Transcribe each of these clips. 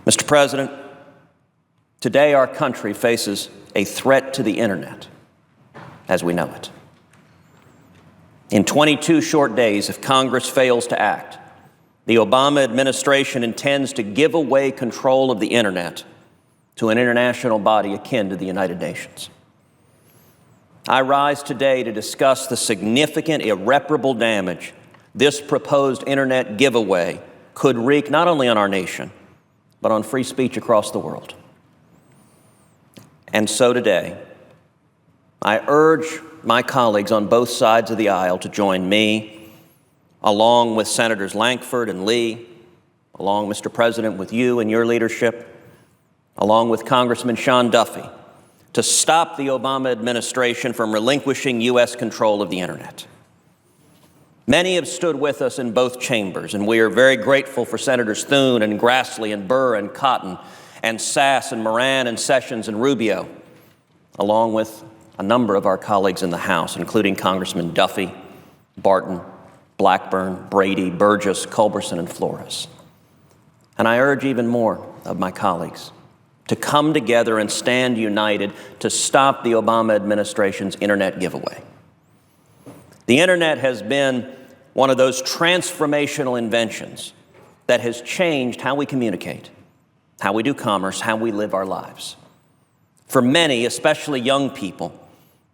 Mr. President, today our country faces a threat to the internet as we know it. In 22 short days, if Congress fails to act, the Obama administration intends to give away control of the internet to an international body akin to the United Nations. I rise today to discuss the significant, irreparable damage this proposed internet giveaway could wreak not only on our nation, but on free speech across the world. And so today, I urge my colleagues on both sides of the aisle to join me, along with Senators Lankford and Lee, along, Mr. President, with you and your leadership, along with Congressman Sean Duffy, to stop the Obama administration from relinquishing U.S. control of the internet. Many have stood with us in both chambers, and we are very grateful for Senators Thune and Grassley and Burr and Cotton and Sass and Moran and Sessions and Rubio, along with a number of our colleagues in the House, including Congressman Duffy, Barton, Blackburn, Brady, Burgess, Culberson, and Flores. And I urge even more of my colleagues to come together and stand united to stop the Obama administration's internet giveaway. The internet has been one of those transformational inventions that has changed how we communicate, how we do commerce, how we live our lives. For many, especially young people,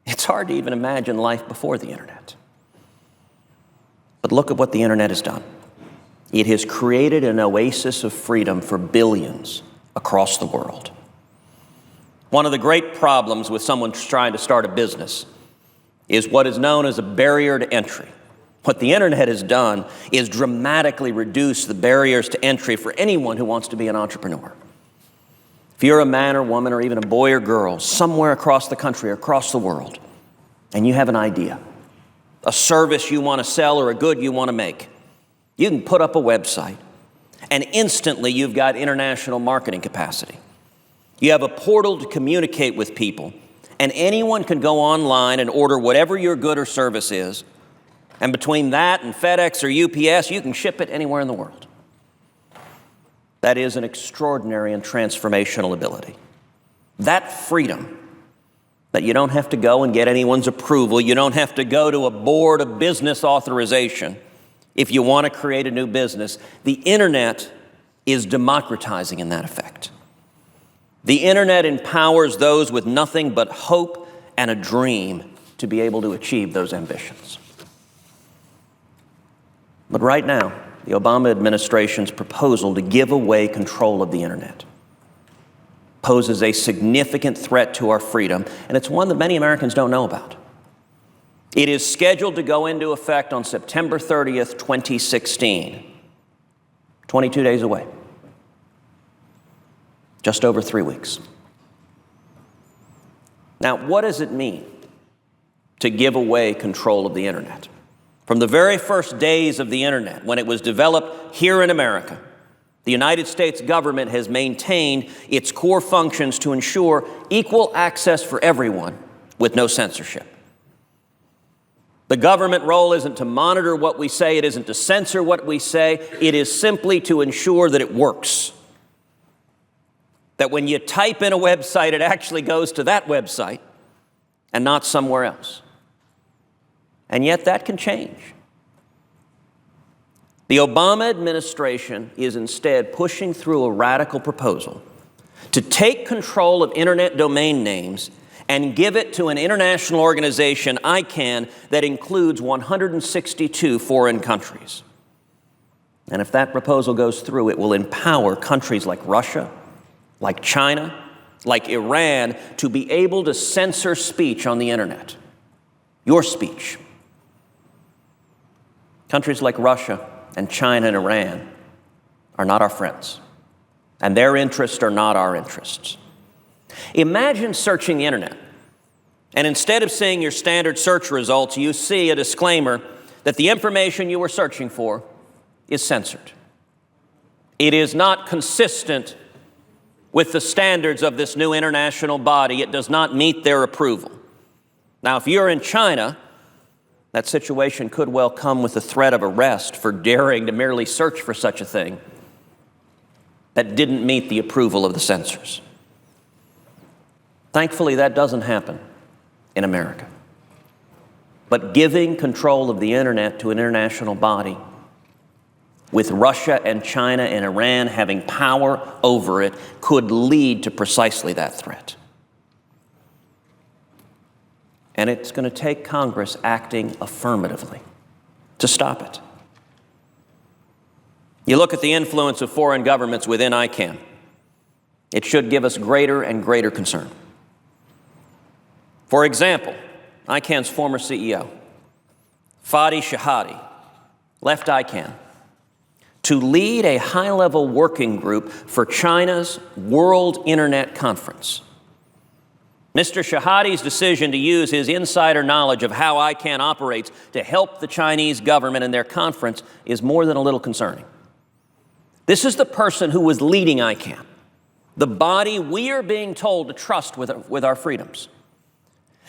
it's hard to even imagine life before the internet. But look at what the internet has done. It has created an oasis of freedom for billions across the world. One of the great problems with someone trying to start a business is what is known as a barrier to entry. What the internet has done is dramatically reduce the barriers to entry for anyone who wants to be an entrepreneur. If you're a man or woman or even a boy or girl somewhere across the country or across the world, and you have an idea, a service you want to sell or a good you want to make, you can put up a website, and instantly you've got international marketing capacity. You have a portal to communicate with people, and anyone can go online and order whatever your good or service is, and between that and FedEx or UPS, you can ship it anywhere in the world. That is an extraordinary and transformational ability. That freedom, that you don't have to go and get anyone's approval, you don't have to go to a board of business authorization if you want to create a new business, the internet is democratizing in that effect. The internet empowers those with nothing but hope and a dream to be able to achieve those ambitions. But right now, the Obama administration's proposal to give away control of the internet poses a significant threat to our freedom, and it's one that many Americans don't know about. It is scheduled to go into effect on September 30th, 2016, 22 days away. Just over 3 weeks. Now, what does it mean to give away control of the internet? From the very first days of the internet, when it was developed here in America, the United States government has maintained its core functions to ensure equal access for everyone with no censorship. The government role isn't to monitor what we say, it isn't to censor what we say, it is simply to ensure that it works. That when you type in a website, it actually goes to that website and not somewhere else. And yet that can change. The Obama administration is instead pushing through a radical proposal to take control of internet domain names and give it to an international organization, ICANN, that includes 162 foreign countries. And if that proposal goes through, it will empower countries like Russia, like China, like Iran, to be able to censor speech on the internet. Your speech. Countries like Russia and China and Iran are not our friends, and their interests are not our interests. Imagine searching the internet, and instead of seeing your standard search results, you see a disclaimer that the information you were searching for is censored. It is not consistent with the standards of this new international body. It does not meet their approval. Now, if you're in China, that situation could well come with the threat of arrest for daring to merely search for such a thing. that didn't meet the approval of the censors. Thankfully, that doesn't happen in America. But giving control of the internet to an international body, with Russia and China and Iran having power over it, could lead to precisely that threat. And it's going to take Congress acting affirmatively to stop it. You look at the influence of foreign governments within ICANN, it should give us greater and greater concern. For example, ICANN's former CEO, Fadi Shahadi, left ICANN to lead a high-level working group for China's World Internet Conference. Mr. Shahadi's decision to use his insider knowledge of how ICANN operates to help the Chinese government in their conference is more than a little concerning. This is the person who was leading ICANN, the body we are being told to trust with our freedoms.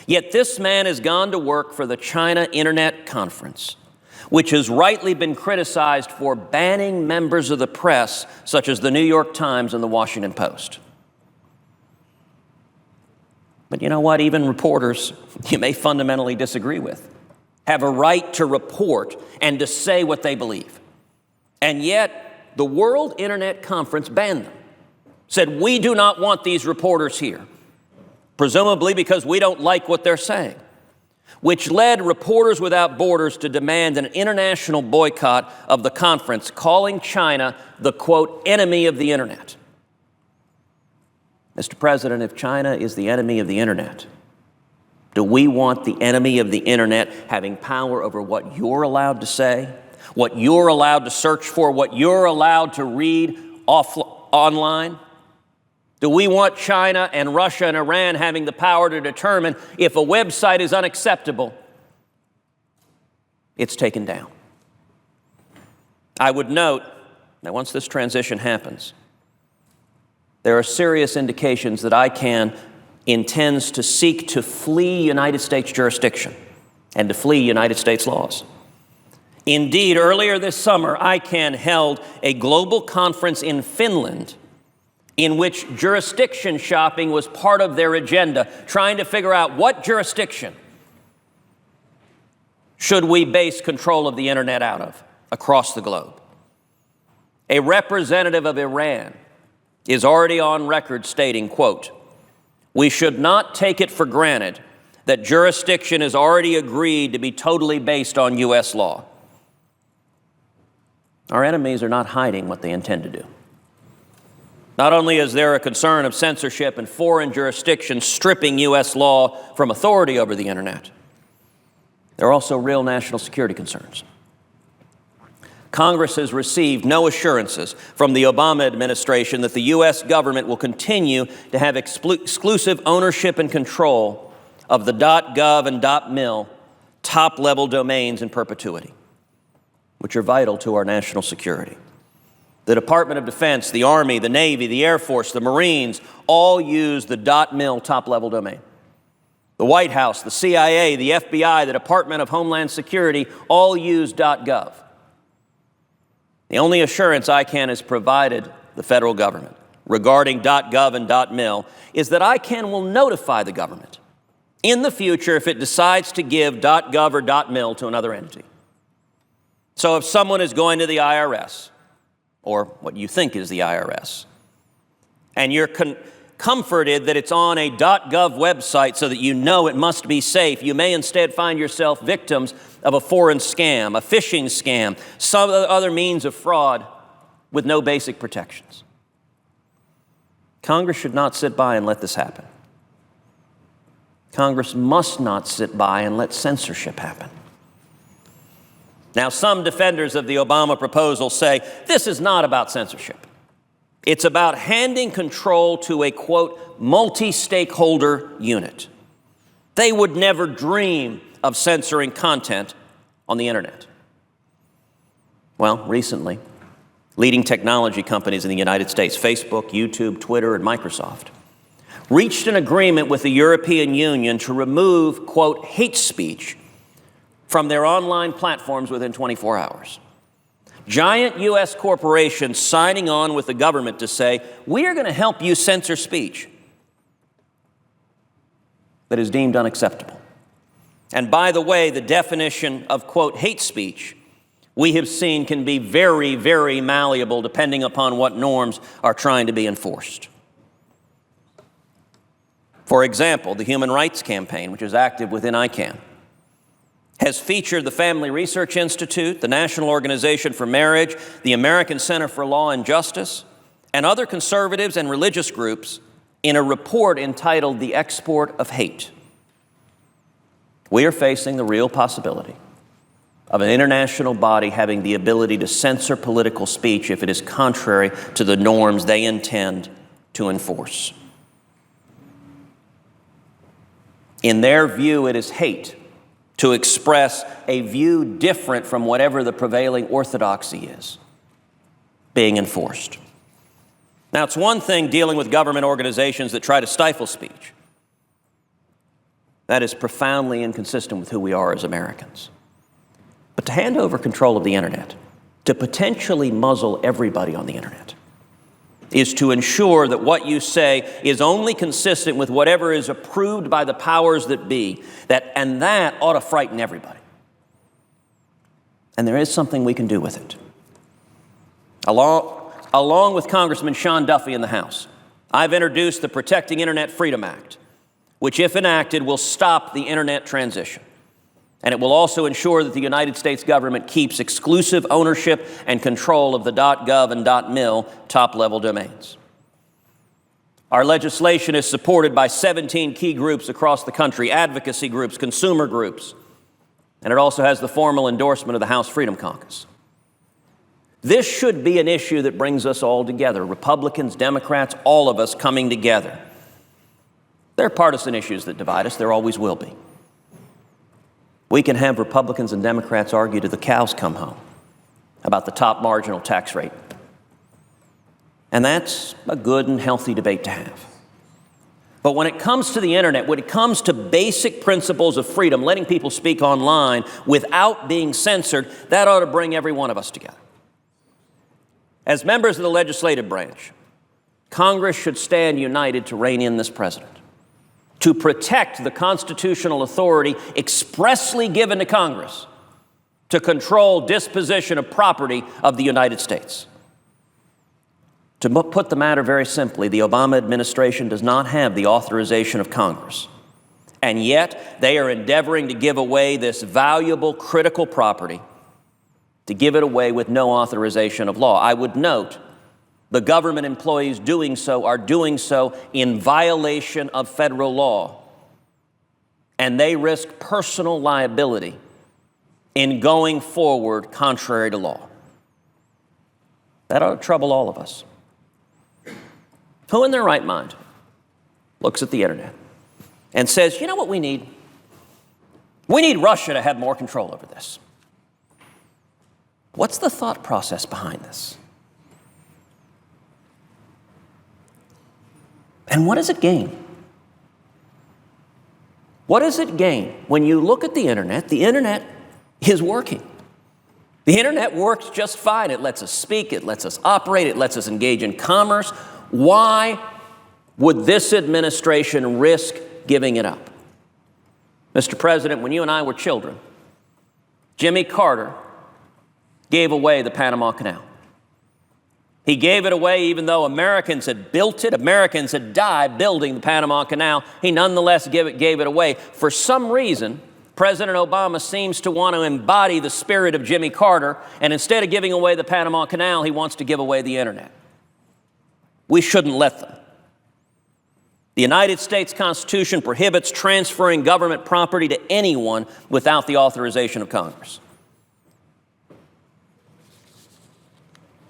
Yet this man has gone to work for the China Internet Conference, which has rightly been criticized for banning members of the press, such as the New York Times and the Washington Post. But you know what? Even reporters you may fundamentally disagree with have a right to report and to say what they believe. And yet, the World Internet Conference banned them, said, we do not want these reporters here, presumably because we don't like what they're saying, which led Reporters Without Borders to demand an international boycott of the conference, calling China the, quote, enemy of the internet. Mr. President, if China is the enemy of the internet, do we want the enemy of the internet having power over what you're allowed to say, what you're allowed to search for, what you're allowed to read online? Do we want China and Russia and Iran having the power to determine if a website is unacceptable, it's taken down? I would note that once this transition happens, there are serious indications that ICANN intends to seek to flee United States jurisdiction and to flee United States laws. Indeed, earlier this summer, ICANN held a global conference in Finland in which jurisdiction shopping was part of their agenda, trying to figure out what jurisdiction should we base control of the internet out of across the globe. A representative of Iran is already on record stating, quote, we should not take it for granted that jurisdiction is already agreed to be totally based on U.S. law. Our enemies are not hiding what they intend to do. Not only is there a concern of censorship and foreign jurisdictions stripping U.S. law from authority over the internet, there are also real national security concerns. Congress has received no assurances from the Obama administration that the U.S. government will continue to have exclusive ownership and control of the .gov and .mil top-level domains in perpetuity, which are vital to our national security. The Department of Defense, the Army, the Navy, the Air Force, the Marines all use the .mil top-level domain. The White House, the CIA, the FBI, the Department of Homeland Security all use .gov. The only assurance ICANN has provided the federal government regarding .gov and .mil is that ICANN will notify the government in the future if it decides to give .gov or .mil to another entity. So if someone is going to the IRS, or what you think is the IRS, and you're comforted that it's on a .gov website so that you know it must be safe, you may instead find yourself victims of a foreign scam, a phishing scam, some other means of fraud with no basic protections. Congress should not sit by and let this happen. Congress must not sit by and let censorship happen. Now, some defenders of the Obama proposal say this is not about censorship. It's about handing control to a, quote, multi-stakeholder unit. They would never dream of censoring content on the internet. Well, recently, leading technology companies in the United States, Facebook, YouTube, Twitter, and Microsoft, reached an agreement with the European Union to remove, quote, hate speech from their online platforms within 24 hours. Giant U.S. corporations signing on with the government to say, we are going to help you censor speech that is deemed unacceptable. And by the way, the definition of, quote, hate speech, we have seen can be very, very malleable depending upon what norms are trying to be enforced. For example, the Human Rights Campaign, which is active within ICANN, has featured the Family Research Institute, the National Organization for Marriage, the American Center for Law and Justice, and other conservatives and religious groups in a report entitled The Export of Hate. We are facing the real possibility of an international body having the ability to censor political speech if it is contrary to the norms they intend to enforce. In their view, it is hate to express a view different from whatever the prevailing orthodoxy is being enforced. Now, it's one thing dealing with government organizations that try to stifle speech. That is profoundly inconsistent with who we are as Americans. But to hand over control of the internet, to potentially muzzle everybody on the internet, is to ensure that what you say is only consistent with whatever is approved by the powers that be, and that ought to frighten everybody. And there is something we can do with it. Along with Congressman Sean Duffy in the House, I've introduced the Protecting Internet Freedom Act, which, if enacted, will stop the internet transition. And it will also ensure that the United States government keeps exclusive ownership and control of the .gov and .mil top-level domains. Our legislation is supported by 17 key groups across the country, advocacy groups, consumer groups, and it also has the formal endorsement of the House Freedom Caucus. This should be an issue that brings us all together, Republicans, Democrats, all of us coming together. There are partisan issues that divide us. There always will be. We can have Republicans and Democrats argue till the cows come home about the top marginal tax rate. And that's a good and healthy debate to have. But when it comes to the internet, when it comes to basic principles of freedom, letting people speak online without being censored, that ought to bring every one of us together. As members of the legislative branch, Congress should stand united to rein in this president, to protect the constitutional authority expressly given to Congress to control disposition of property of the United States. To put the matter very simply, the Obama administration does not have the authorization of Congress, and yet they are endeavoring to give away this valuable, critical property, to give it away with no authorization of law. I would note the government employees doing so are doing so in violation of federal law, and they risk personal liability in going forward contrary to law. That ought to trouble all of us. Who in their right mind looks at the internet and says, you know what we need? We need Russia to have more control over this. What's the thought process behind this? And what does it gain? What does it gain when you look at the internet? The internet is working. The internet works just fine. It lets us speak, it lets us operate, it lets us engage in commerce. Why would this administration risk giving it up? Mr. President, when you and I were children, Jimmy Carter gave away the Panama Canal. He gave it away even though Americans had built it, Americans had died building the Panama Canal. He nonetheless gave it away. For some reason, President Obama seems to want to embody the spirit of Jimmy Carter, and instead of giving away the Panama Canal, he wants to give away the internet. We shouldn't let them. The United States Constitution prohibits transferring government property to anyone without the authorization of Congress.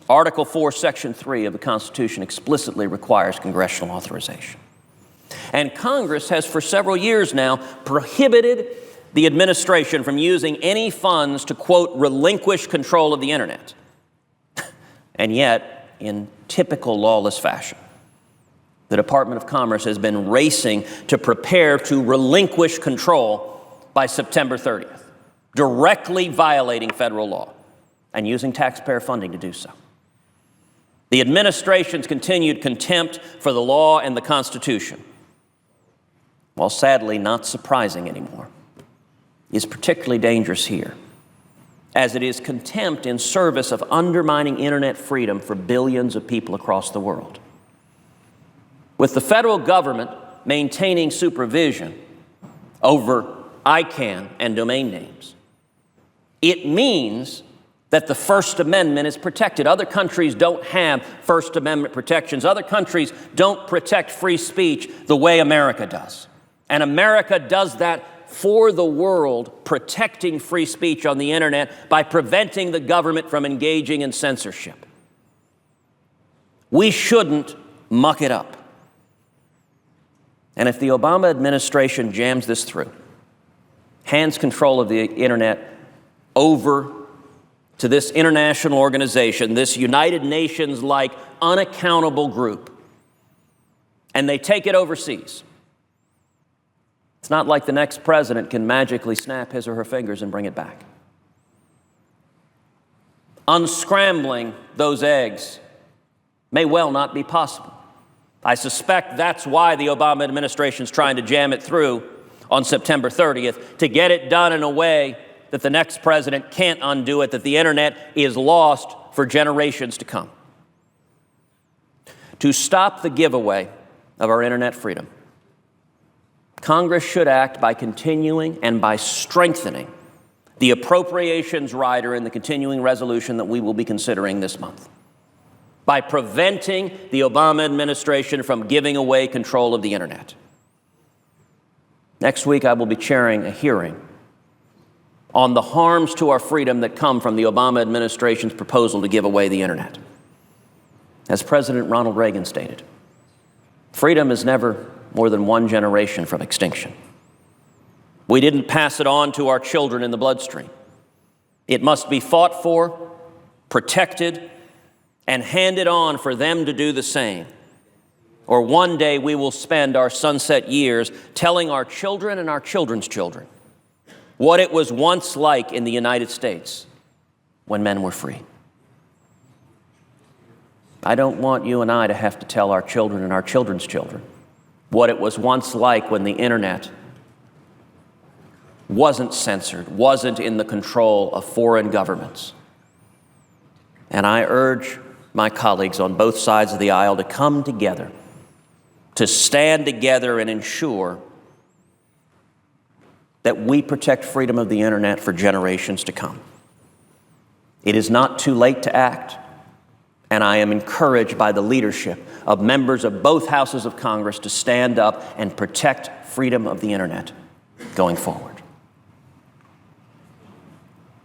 Article 4, Section 3 of the Constitution explicitly requires congressional authorization. And Congress has for several years now prohibited the administration from using any funds to, quote, relinquish control of the internet. And yet, in typical lawless fashion, the Department of Commerce has been racing to prepare to relinquish control by September 30th, directly violating federal law. and using taxpayer funding to do so. The administration's continued contempt for the law and the Constitution, while sadly not surprising anymore, is particularly dangerous here, as it is contempt in service of undermining internet freedom for billions of people across the world. With the federal government maintaining supervision over ICANN and domain names, it means that the First Amendment is protected. Other countries don't have First Amendment protections. Other countries don't protect free speech the way America does. And America does that for the world, protecting free speech on the internet by preventing the government from engaging in censorship. We shouldn't muck it up. And if the Obama administration jams this through, hands control of the internet over to this international organization, this United Nations-like unaccountable group, and they take it overseas, it's not like the next president can magically snap his or her fingers and bring it back. Unscrambling those eggs may well not be possible. I suspect that's why the Obama administration is trying to jam it through on September 30th, to get it done in a way that the next president can't undo it, that the internet is lost for generations to come. To stop the giveaway of our internet freedom, Congress should act by continuing and by strengthening the appropriations rider in the continuing resolution that we will be considering this month, by preventing the Obama administration from giving away control of the internet. Next week, I will be chairing a hearing on the harms to our freedom that come from the Obama administration's proposal to give away the internet. As President Ronald Reagan stated, freedom is never more than one generation from extinction. We didn't pass it on to our children in the bloodstream. It must be fought for, protected, and handed on for them to do the same. Or one day we will spend our sunset years telling our children and our children's children what it was once like in the United States when men were free. I don't want you and I to have to tell our children and our children's children what it was once like when the internet wasn't censored, wasn't in the control of foreign governments. And I urge my colleagues on both sides of the aisle to come together, to stand together and ensure that we protect freedom of the internet for generations to come. It is not too late to act, and I am encouraged by the leadership of members of both houses of Congress to stand up and protect freedom of the internet going forward.